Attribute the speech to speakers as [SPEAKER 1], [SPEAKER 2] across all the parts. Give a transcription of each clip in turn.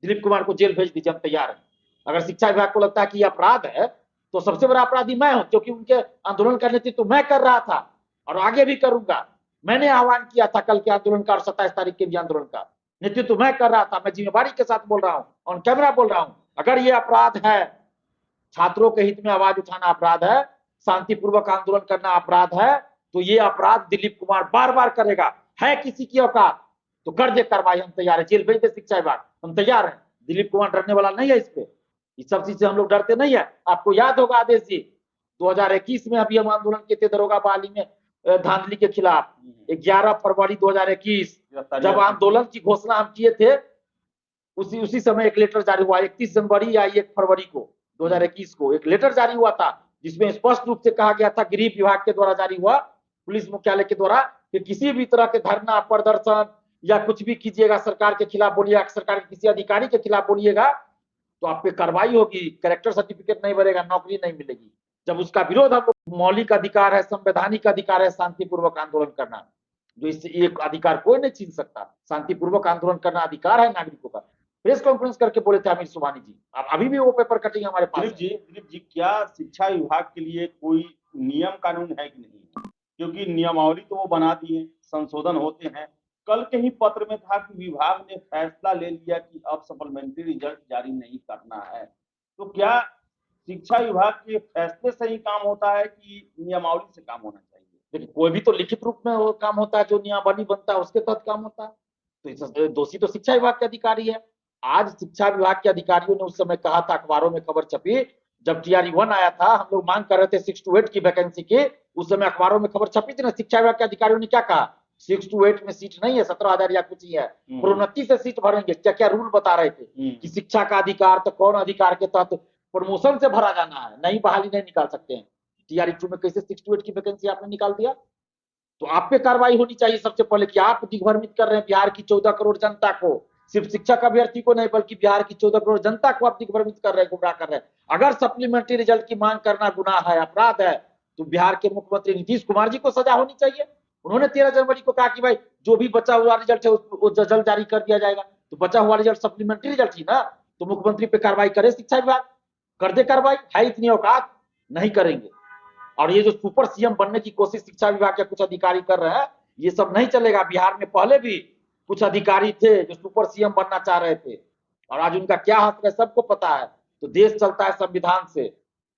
[SPEAKER 1] दिलीप कुमार को जेल भेज दीजिए, हम तैयार हैं। अगर शिक्षा विभाग को लगता है कि यह अपराध है तो सबसे बड़ा अपराधी मैं हूं, क्योंकि उनके आंदोलन का नेतृत्व तो मैं कर रहा था और आगे भी करूंगा। मैंने आह्वान किया था कल के आंदोलन का और 27 तारीख के भी आंदोलन का नेतृत्व मैं कर रहा था। मैं जिम्मेवारी के साथ बोल रहा हूं, ऑन कैमरा बोल रहा हूं। अगर ये अपराध है, छात्रों के हित में आवाज उठाना अपराध है, शांतिपूर्वक आंदोलन करना अपराध है, तो ये अपराध दिलीप कुमार बार बार करेगा। है किसी की औकात तो कर दे कार्रवाई, हम तैयार है। जेल भेज दे शिक्षा विभाग, हम तैयार हैं। दिलीप कुमार डरने वाला नहीं है इस पे, इस सब चीज से हम लोग डरते नहीं है। आपको याद होगा आदेश जी, 2021 में अभी हम आंदोलन किए थे दरोगा बहाली में धांधली के खिलाफ। 11 फरवरी 2021 जब आंदोलन की घोषणा हम किए थे, उसी समय एक लेटर जारी हुआ। 31 जनवरी या 1 फरवरी को 2021 को एक लेटर जारी हुआ था, जिसमें स्पष्ट रूप से कहा गया था, गृह विभाग के द्वारा जारी हुआ, पुलिस मुख्यालय के द्वारा, कि किसी भी तरह के धरना प्रदर्शन या कुछ भी कीजिएगा सरकार के खिलाफ बोलिएगा, सरकार के किसी अधिकारी के खिलाफ बोलिएगा तो आप पे कार्रवाई होगी, कैरेक्टर सर्टिफिकेट नहीं बनेगा, नौकरी नहीं मिलेगी। जब उसका विरोध हम लोग, मौलिक अधिकार है, संवैधानिक अधिकार है शांतिपूर्वक आंदोलन करना, जो इससे एक अधिकार कोई नहीं छीन सकता। शांतिपूर्वक आंदोलन करना अधिकार है नागरिकों का। प्रेस कॉन्फ्रेंस करके बोले थे अमीर सुबहानी जी, अब अभी भी वो पेपर कटिंग हमारे पास।
[SPEAKER 2] दिलीप जी, क्या शिक्षा विभाग के लिए कोई नियम कानून है कि नहीं? क्योंकि नियमावली तो वो बना दी है, संशोधन होते हैं। कल के ही पत्र में था कि विभाग ने फैसला ले लिया कि अब सप्लीमेंट्री रिजल्ट जारी नहीं करना है। तो क्या शिक्षा विभाग के फैसले से ही काम होता है कि नियमावली से काम होना चाहिए?
[SPEAKER 1] देखिए, कोई भी तो लिखित रूप में वो काम होता है, जो नियमावली बनता है उसके तहत काम होता है। तो दोषी तो शिक्षा विभाग के अधिकारी है। आज शिक्षा विभाग के अधिकारियों ने उस समय कहा था, अखबारों में खबर छपी, जब टीआरई 1 आया था, हम लोग मांग कर रहे थे 6 to 8 की वैकेंसी की, उस समय अखबारों में खबर छपी थी ना। शिक्षा विभाग के अधिकारियों ने क्या कहा, 6 to 8 में सीट नहीं है, 17,000 या कुछ ही है, प्रोन्नति से सीट भरेंगे। क्या क्या रूल बता रहे थे कि शिक्षा का अधिकार तो कौन अधिकार के तहत प्रमोशन से भरा जाना है, नई बहाली नहीं निकाल सकते हैं। टीआरई 2 में कैसे 6 to 8 की वैकेंसी आपने निकाल दिया? तो आप पे कार्रवाई होनी चाहिए सबसे पहले, कि आप दिग्भ्रमित कर रहे हैं बिहार की 14 करोड़ जनता को, सिर्फ शिक्षक अभ्यर्थी को नहीं बल्कि बिहार की 14 करोड़ जनता को आप दिग्भ्रमित कर रहे हैं, गुमराह कर रहे हैं। अगर सप्लीमेंट्री रिजल्ट की मांग करना गुनाह है, अपराध है, तो बिहार के मुख्यमंत्री नीतीश कुमार जी को सजा होनी चाहिए। उन्होंने 13 जनवरी को कहा कि भाई जो भी बचा हुआ रिजल्ट है उसको जल्द जारी कर दिया जाएगा। तो बचा हुआ रिजल्ट सप्लीमेंट्री रिजल्ट ही ना, तो मुख्यमंत्री पे कार्रवाई करे शिक्षा विभाग, कर दे कार्रवाई। है इतनी औकात? नहीं करेंगे। और ये जो सुपर सीएम बनने की कोशिश शिक्षा विभाग के कुछ अधिकारी कर रहे हैं, ये सब नहीं चलेगा। बिहार में पहले भी कुछ अधिकारी थे जो सुपर सीएम बनना चाह रहे थे, और आज उनका क्या हाथ है सबको पता है। तो देश चलता है संविधान से,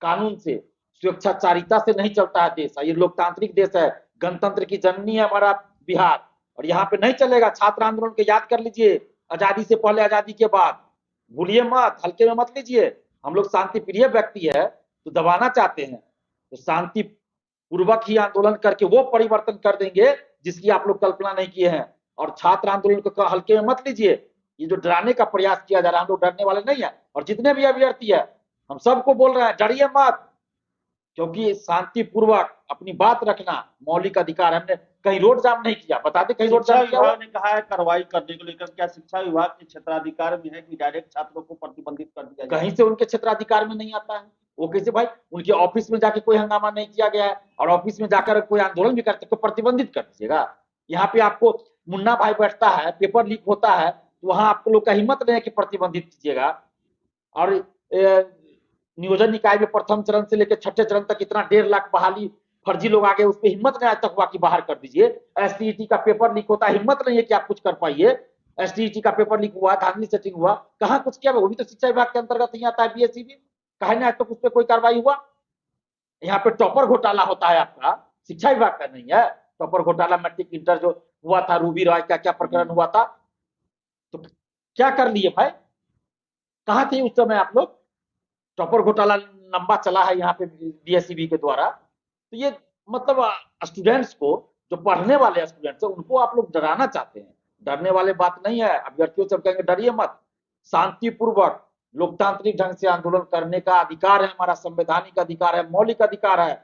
[SPEAKER 1] कानून से, स्वेच्छाचारिता से नहीं चलता है देश। ये लोकतांत्रिक देश है, गणतंत्र की जननी है हमारा बिहार, और यहाँ पे नहीं चलेगा। छात्र आंदोलन के याद कर लीजिए, आजादी से पहले, आजादी के बाद, भूलिए मत, हल्के में मत लीजिए। हम लोग शांति प्रिय व्यक्ति है तो दबाना चाहते हैं, तो शांति पूर्वक ही आंदोलन करके वो परिवर्तन कर देंगे जिसकी आप लोग कल्पना नहीं किए हैं। और छात्र आंदोलन को हल्के में मत लीजिए। ये जो डराने का प्रयास किया जा रहा है, हम लोग डरने वाले नहीं है। और जितने भी अभ्यर्थी है, हम सबको बोल रहे हैं, डरिए मत, क्योंकि शांतिपूर्वक अपनी बात रखना मौलिक अधिकार। हमने कहीं रोड जाम नहीं किया, बताते कहीं रोड जाम किया?
[SPEAKER 2] विभाग ने कहा है कार्रवाई करने को लेकर, क्या शिक्षा विभाग के क्षेत्राधिकार में है कि डायरेक्ट छात्रों को प्रतिबंधित कर दिया जाए?
[SPEAKER 1] कहीं से उनके क्षेत्राधिकार में नहीं आता है। वो कैसे भाई? उनके ऑफिस में जाके कोई हंगामा नहीं किया गया है, और ऑफिस में जाकर कोई आंदोलन भी करते तो प्रतिबंधित कर दीजिएगा। यहाँ पे आपको मुन्ना भाई बैठता है, पेपर लीक होता है, तो वहां आपको लोग का हिम्मत नहीं है कि प्रतिबंधित कीजिएगा। और नियोजन निकाय में प्रथम चरण से लेकर 6ठे चरण तक इतना 1.5 लाख बहाली फर्जी लोग आ गए, उस पर हिम्मत नहीं आज तक हुआ कि बाहर कर दीजिए। एसटीईटी का पेपर लीक होता है, हिम्मत नहीं है कि आप कुछ कर पाइए। एसटीईटी का पेपर लीक हुआ, धांधली सेटिंग हुआ, कहाँ कुछ किया? वो भी तो शिक्षा विभाग के अंतर्गत नहीं आता है, बीएससी भी। कहा नहीं आज तक उस पर कोई कार्रवाई हुआ? यहाँ पे टॉपर घोटाला होता है आपका, शिक्षा विभाग का नहीं है। टॉपर घोटाला, मैट्रिक इंटर जो हुआ था, रूबी रॉय का क्या प्रकरण हुआ था, तो क्या कर लिए भाई? कहाँ थे उस समय आप लोग? टॉपर घोटाला लंबा चला है यहाँ पे बीएससीबी के द्वारा। तो ये मतलब स्टूडेंट्स को, जो पढ़ने वाले स्टूडेंट्स हैं, उनको आप लोग डराना चाहते हैं। डरने वाले बात नहीं है। अभ्यर्थियों से कहेंगे डरिए मत, शांतिपूर्वक लोकतांत्रिक ढंग से आंदोलन करने का अधिकार है, हमारा संवैधानिक अधिकार है, मौलिक अधिकार है।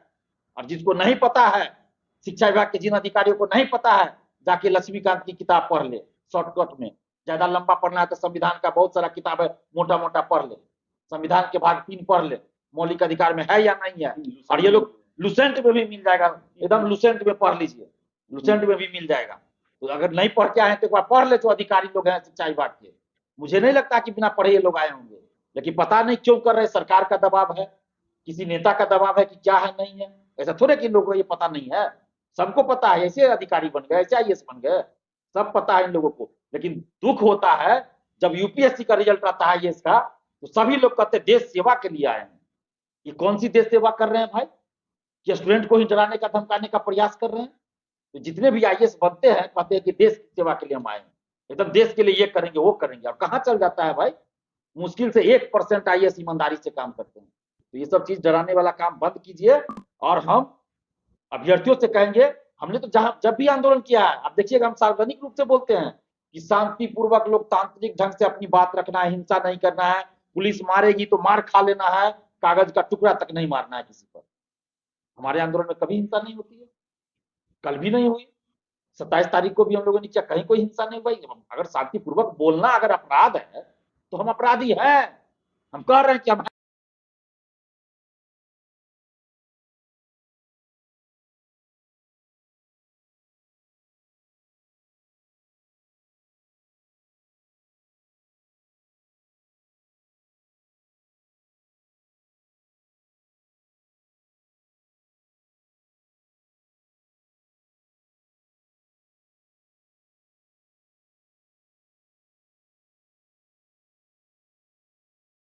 [SPEAKER 1] और जिसको नहीं पता है, शिक्षा विभाग के जिन अधिकारियों को नहीं पता है, जाके लक्ष्मीकांत की किताब पढ़ ले शॉर्टकट में। ज्यादा लंबा पढ़ना है तो संविधान का बहुत सारा किताब है, मोटा मोटा पढ़ ले। संविधान के भाग 3 पढ़ ले, मौलिक अधिकार में है या नहीं है। और ये लोग लुसेंट में भी मिल जाएगा, एकदम लुसेंट में पढ़ लीजिए, लुसेंट में भी मिल जाएगा। तो अगर नहीं पढ़ के आए तो एक बार पढ़ ले, जो अधिकारी लोग हैं शिक्षा विभाग के, मुझे नहीं लगता कि बिना पढ़े ये लोग आए होंगे, लेकिन पता नहीं क्यों कर रहे, सरकार का दबाव है, किसी नेता का दबाव है कि क्या है नहीं है। ऐसा थोड़े कि लोगों को ये पता नहीं है, सबको पता है, ऐसे अधिकारी बन गए, ऐसे आईएएस बन गए, सब पता है इन लोगों को। लेकिन दुख होता है जब यूपीएससी का रिजल्ट आता है आईएएस का, तो सभी लोग कहते हैं देश सेवा के लिए आए हैं। ये कौन सी देश सेवा कर रहे हैं भाई, कि स्टूडेंट को ही डराने का धमकाने का प्रयास कर रहे हैं। तो जितने भी आईएएस बनते हैं कहते हैं कि देश की सेवा के लिए हम आए हैं, एकदम देश के लिए ये करेंगे वो करेंगे, और कहाँ चल जाता है भाई, मुश्किल से 1% आईएएस ईमानदारी से काम करते हैं। तो ये सब चीज डराने वाला काम बंद कीजिए, और हम अभ्यर्थियों से कहेंगे, हमने तो जहां जब भी आंदोलन किया है, आप देखिएगा हम सार्वजनिक रूप से बोलते हैं कि शांतिपूर्वक लोकतांत्रिक ढंग से अपनी बात रखना है, हिंसा नहीं करना है, पुलिस मारेगी तो मार खा लेना है, कागज का टुकड़ा तक नहीं मारना है किसी पर। हमारे आंदोलन में कभी हिंसा नहीं होती है, कल भी नहीं हुई, 27 तारीख को भी हम लोगों ने किया, कहीं कोई हिंसा नहीं हुई। अगर शांतिपूर्वक बोलना अगर अपराध है तो हम अपराधी हैं, हम कह रहे हैं कि हम